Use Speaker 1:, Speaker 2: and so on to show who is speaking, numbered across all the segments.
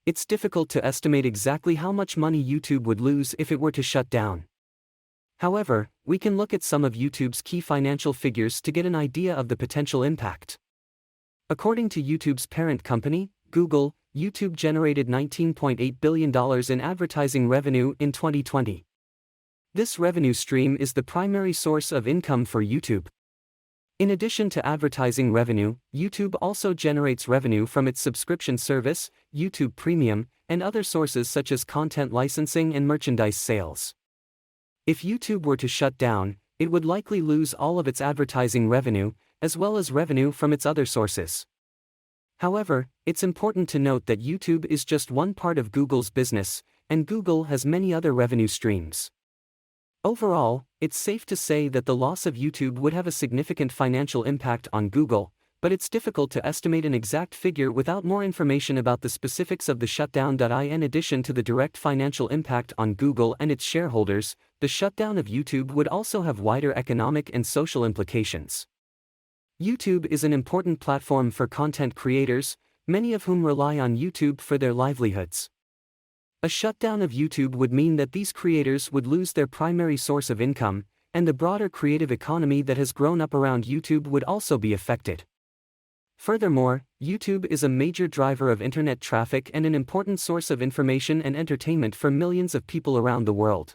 Speaker 1: It's difficult to estimate exactly how much money YouTube would lose if it were to shut down. However, we can look at some of YouTube's key financial figures to get an idea of the potential impact. According to YouTube's parent company, Google, YouTube generated $19.8 billion in advertising revenue in 2020. This revenue stream is the primary source of income for YouTube. In addition to advertising revenue, YouTube also generates revenue from its subscription service, YouTube Premium, and other sources such as content licensing and merchandise sales. If YouTube were to shut down, it would likely lose all of its advertising revenue, as well as revenue from its other sources. However, it's important to note that YouTube is just one part of Google's business, and Google has many other revenue streams. Overall, it's safe to say that the loss of YouTube would have a significant financial impact on Google, but it's difficult to estimate an exact figure without more information about the specifics of the shutdown. In addition to the direct financial impact on Google and its shareholders, the shutdown of YouTube would also have wider economic and social implications. YouTube is an important platform for content creators, many of whom rely on YouTube for their livelihoods. A shutdown of YouTube would mean that these creators would lose their primary source of income, and the broader creative economy that has grown up around YouTube would also be affected. Furthermore, YouTube is a major driver of internet traffic and an important source of information and entertainment for millions of people around the world.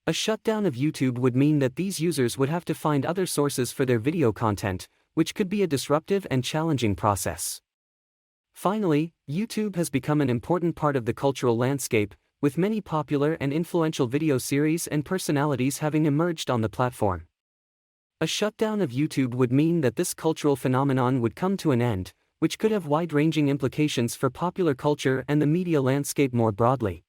Speaker 1: A shutdown of YouTube would mean that these users would have to find other sources for their video content, which could be a disruptive and challenging process. Finally, YouTube has become an important part of the cultural landscape, with many popular and influential video series and personalities having emerged on the platform. A shutdown of YouTube would mean that this cultural phenomenon would come to an end, which could have wide-ranging implications for popular culture and the media landscape more broadly.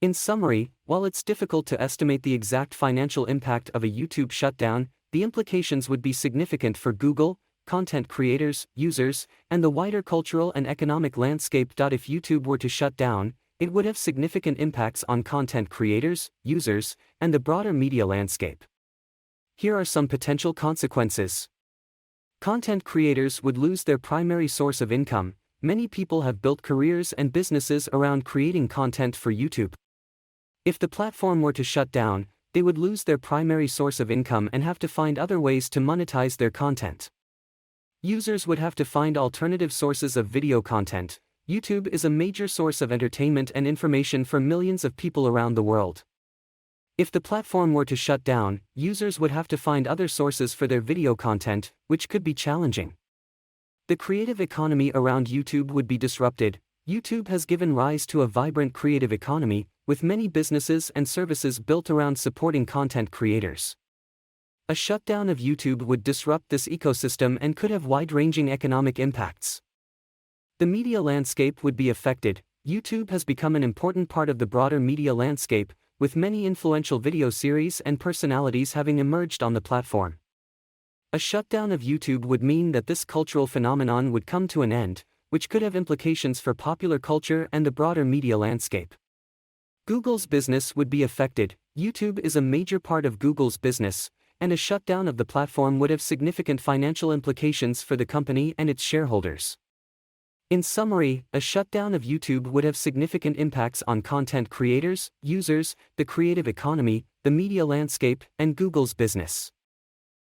Speaker 1: In summary, while it's difficult to estimate the exact financial impact of a YouTube shutdown, the implications would be significant for Google, content creators, users, and the wider cultural and economic landscape. If YouTube were to shut down, it would have significant impacts on content creators, users, and the broader media landscape. Here are some potential consequences. Content creators would lose their primary source of income. Many people have built careers and businesses around creating content for YouTube. If the platform were to shut down, they would lose their primary source of income and have to find other ways to monetize their content. Users would have to find alternative sources of video content. YouTube is a major source of entertainment and information for millions of people around the world. If the platform were to shut down, users would have to find other sources for their video content, which could be challenging. The creative economy around YouTube would be disrupted. YouTube has given rise to a vibrant creative economy, with many businesses and services built around supporting content creators. A shutdown of YouTube would disrupt this ecosystem and could have wide-ranging economic impacts. The media landscape would be affected. YouTube has become an important part of the broader media landscape, with many influential video series and personalities having emerged on the platform. A shutdown of YouTube would mean that this cultural phenomenon would come to an end, which could have implications for popular culture and the broader media landscape. Google's business would be affected. YouTube is a major part of Google's business, and a shutdown of the platform would have significant financial implications for the company and its shareholders. In summary, a shutdown of YouTube would have significant impacts on content creators, users, the creative economy, the media landscape, and Google's business.